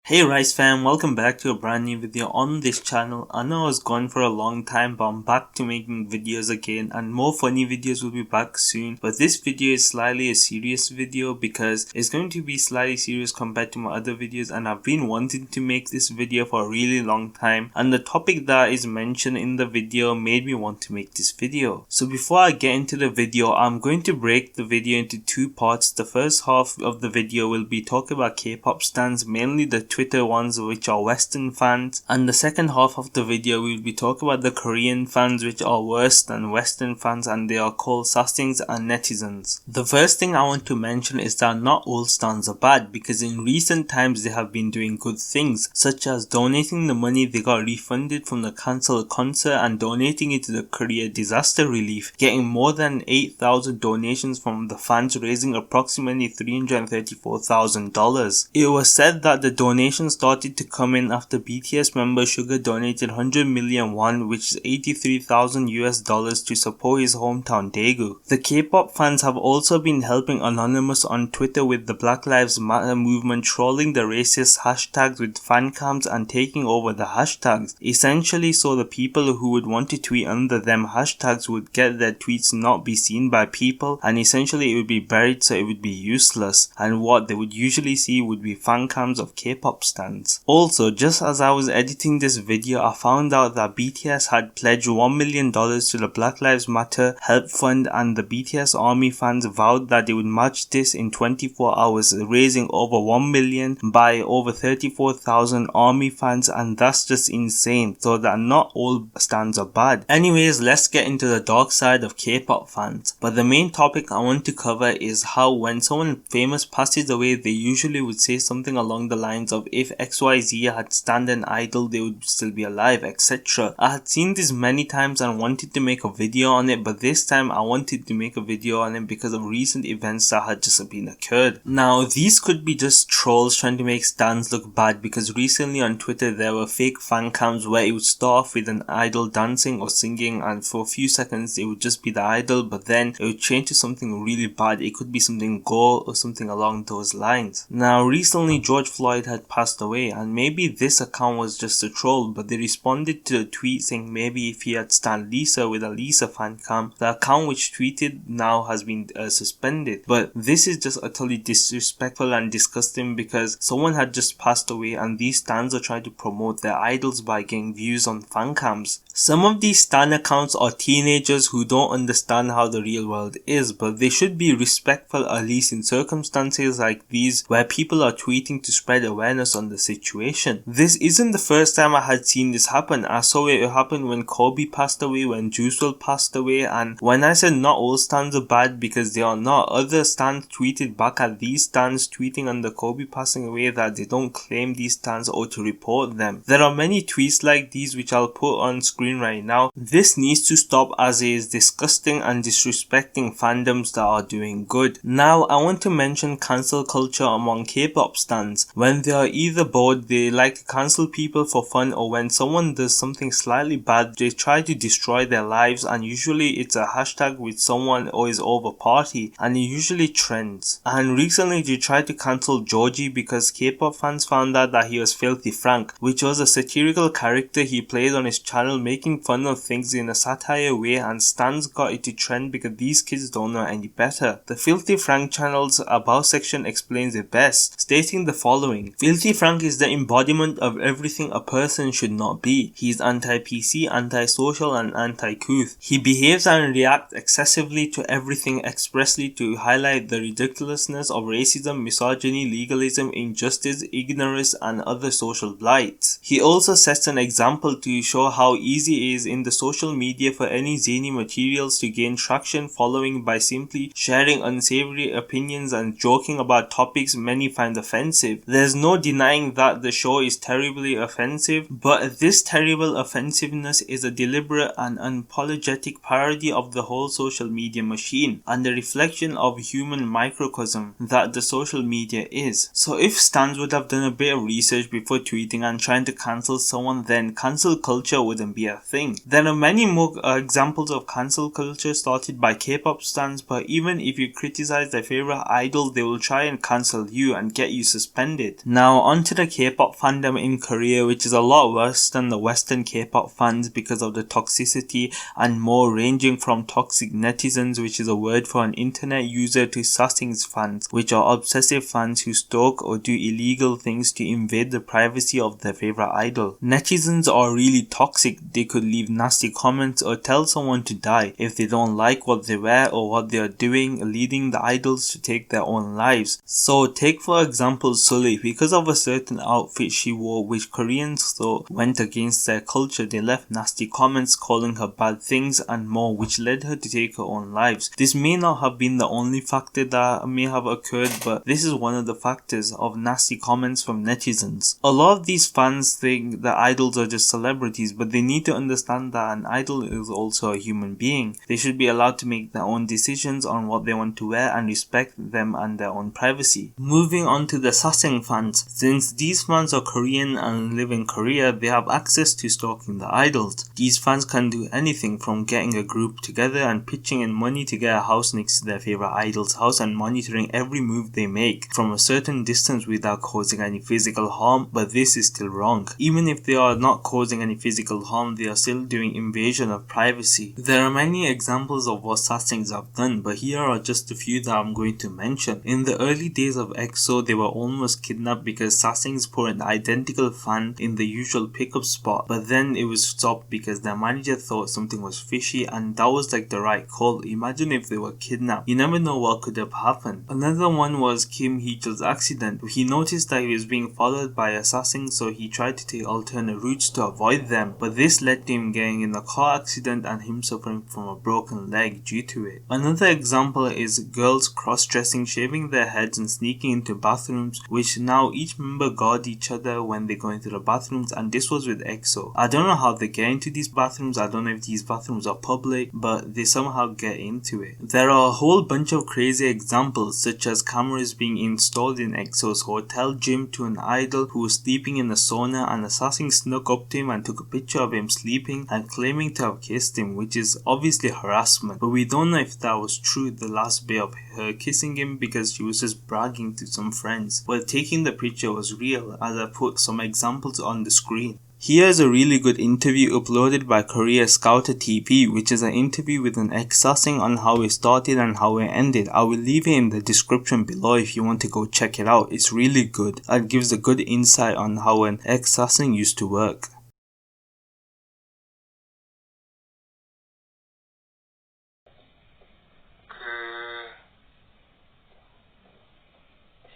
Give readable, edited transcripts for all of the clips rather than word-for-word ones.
Hey Rice fam, welcome back to a brand new video on this channel. I know I was gone for a long time, but I'm back to making videos again, and more funny videos will be back soon. But this video is slightly a serious video because it's going to be slightly serious compared to my other videos, and I've been wanting to make this video for a really long time, and the topic that is mentioned in the video made me want to make this video. So before I get into the video, I'm going to break the video into two parts. The first half of the video will be talking about K-pop stans, mainly the Twitter ones which are Western fans, and the second half of the video we will be talking about the Korean fans which are worse than Western fans, and they are called Sasaengs and netizens. The first thing I want to mention is that not all stans are bad, because in recent times they have been doing good things, such as donating the money they got refunded from the cancelled concert and donating it to the Korea disaster relief, getting more than 8,000 donations from the fans, raising approximately $334,000. It was said that the donations started to come in after BTS member Suga donated 100 million won, which is $83,000 to support his hometown Daegu. The K-pop fans have also been helping Anonymous on Twitter with the Black Lives Matter movement, trolling the racist hashtags with fan cams and taking over the hashtags, essentially so the people who would want to tweet under them hashtags would get their tweets not be seen by people, and essentially it would be buried so it would be useless, and what they would usually see would be fan cams of K-pop stans. Also, just as I was editing this video, I found out that BTS had pledged $1 million to the Black Lives Matter Help Fund, and the BTS ARMY fans vowed that they would match this in 24 hours, raising over $1 million by over 34,000 ARMY fans, and that's just insane, so that not all stans are bad. Anyways, let's get into the dark side of K-pop fans. But the main topic I want to cover is how when someone famous passes away, they usually would say something along the lines of if XYZ had stand an idol, they would still be alive, etc. I had seen this many times and wanted to make a video on it, but this time I wanted to make a video on it because of recent events that had just been occurred. Now, these could be just trolls trying to make stans look bad, because recently on Twitter there were fake fan cams where it would start off with an idol dancing or singing, and for a few seconds it would just be the idol, but then it would change to something really bad. It could be something gore or something along those lines. Now, recently George Floyd had passed away, and maybe this account was just a troll, but they responded to the tweet saying maybe if he had stan Lisa with a Lisa fan cam. The account which tweeted now has been suspended, but this is just utterly disrespectful and disgusting, because someone had just passed away and these stans are trying to promote their idols by getting views on fan cams. Some of these stan accounts are teenagers who don't understand how the real world is, but they should be respectful, at least in circumstances like these where people are tweeting to spread awareness on the situation. This isn't the first time I had seen this happen. I saw it happen when Kobe passed away, when Juice WRLD passed away, and when I said not all stans are bad, because they are not, other stans tweeted back at these stans tweeting under Kobe passing away that they don't claim these stans or to report them. There are many tweets like these which I'll put on screen right now. This needs to stop, as it is disgusting and disrespecting fandoms that are doing good. Now, I want to mention cancel culture among K-pop stans. When they are either bored, they like to cancel people for fun, or when someone does something slightly bad, they try to destroy their lives, and usually it's a hashtag with someone or is over party, and it usually trends. And recently they tried to cancel Georgie because K-pop fans found out that he was Filthy Frank, which was a satirical character he played on his channel, making fun of things in a satire way, and stans got it to trend because these kids don't know any better. The Filthy Frank channel's About section explains it best, stating the following: Filthy Frank is the embodiment of everything a person should not be. He is anti-PC, anti-social, and anti-couth. He behaves and reacts excessively to everything expressly to highlight the ridiculousness of racism, misogyny, legalism, injustice, ignorance, and other social blights. He also sets an example to show how easy it is in the social media for any zany materials to gain traction following by simply sharing unsavory opinions and joking about topics many find offensive. There's no denying that the show is terribly offensive, but this terrible offensiveness is a deliberate and unapologetic parody of the whole social media machine and a reflection of human microcosm that the social media is. So if stans would have done a bit of research before tweeting and trying to cancel someone, then cancel culture wouldn't be a thing. There are many more examples of cancel culture started by K-pop stans, but even if you criticize their favorite idol, they will try and cancel you and get you suspended. Now onto the K-pop fandom in Korea, which is a lot worse than the Western K-pop fans because of the toxicity and more, ranging from toxic netizens, which is a word for an internet user, to Sasaeng fans, which are obsessive fans who stalk or do illegal things to invade the privacy of their favorite idol. Netizens are really toxic. They could leave nasty comments or tell someone to die if they don't like what they wear or what they are doing, leading the idols to take their own lives. So take for example Sully. Because of a certain outfit she wore which Koreans thought went against their culture, they left nasty comments calling her bad things and more, which led her to take her own lives. This may not have been the only factor that may have occurred, but this is one of the factors of nasty comments from netizens. A lot of these fans think that idols are just celebrities, but they need to understand that an idol is also a human being. They should be allowed to make their own decisions on what they want to wear and respect them and their own privacy. Moving on to the Sasaeng fans. Since these fans are Korean and live in Korea, they have access to stalking the idols. These fans can do anything from getting a group together and pitching in money to get a house next to their favorite idol's house and monitoring every move they make from a certain distance without causing any physical harm, but this is still wrong. Even if they are not causing any physical harm, they are still doing invasion of privacy. There are many examples of what Sasaengs have done, but here are just a few that I'm going to mention. In the early days of EXO, they were almost kidnapped because Sasaengs put an identical fan in the usual pickup spot, but then it was stopped because their manager thought something was fishy, and that was like the right call. Imagine if they were kidnapped. You never know what could have happened. Another one was Kim Hee-jul's accident. He noticed that he was being followed by a Sasaeng, so he tried to take alternate routes to avoid them, but this led to him getting in a car accident and him suffering from a broken leg due to it. Another example is girls cross-dressing, shaving their heads and sneaking into bathrooms, which now each member guard each other when they go into the bathrooms, and this was with EXO. I don't know how they get into these bathrooms. I don't know if these bathrooms are public, but they somehow get into it. There are a whole bunch of crazy examples, such as cameras being installed in EXO's hotel gym to an idol who was sleeping in a sauna, and a Sasaeng snuck up to him and took a picture of him sleeping and claiming to have kissed him, which is obviously harassment, but we don't know if that was true, the last bit of her kissing him, because she was just bragging to some friends. But taking the picture was real, as I put some examples on the screen. Here's a really good interview uploaded by Korea Scouter TV, which is an interview with an ex-Sasaeng on how it started and how it ended. I will leave it in the description below if you want to go check it out. It's really good. It gives a good insight on how an ex-Sasaeng used to work.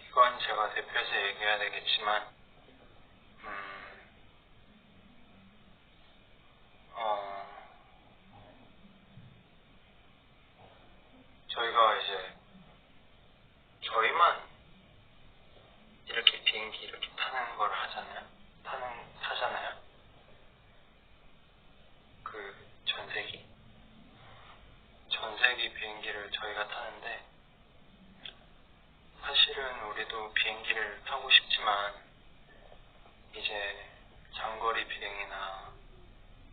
이건 제가 대표해서 얘기해야 되겠지만 저희가 이제 저희만 이렇게 비행기 이렇게 타는 걸 타잖아요. 그 전세기 비행기를 저희가 타는데, 사실은 우리도 비행기를 타고 싶지만 이제 장거리 비행이나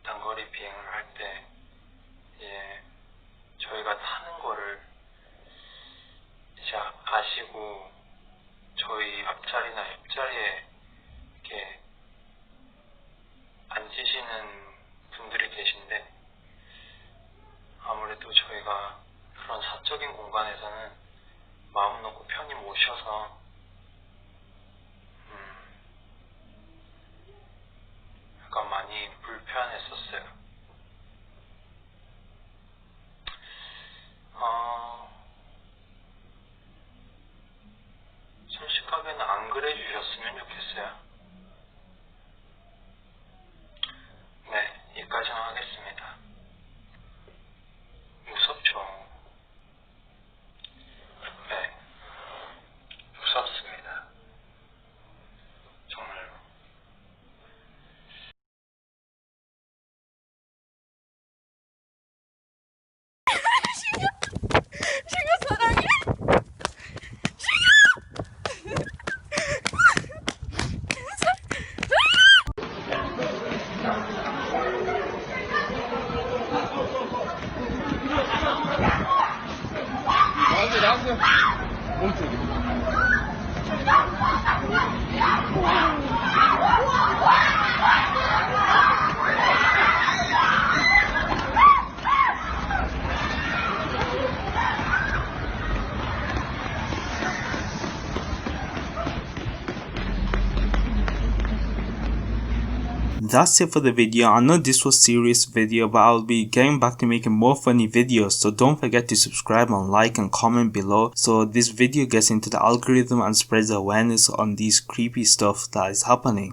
단거리 비행을 할 때 이제 저희가 타는 거를 이제 아시고 저희 앞자리나 옆자리에 이렇게 앉으시는 분들이 계신데, 아무래도 저희가 그런 사적인 공간에서는 마음 놓고 편히 모셔서 약간 많이 불편했었어요. 솔직하게는 안 그래 주셨으면 좋겠어요. 네, 여기까지만 하겠습니다. 무섭죠. 네, 무섭습니다. That's it for the video. I know this was a serious video, but I'll be getting back to making more funny videos, so don't forget to subscribe and like and comment below so this video gets into the algorithm and spreads awareness on these creepy stuff that is happening.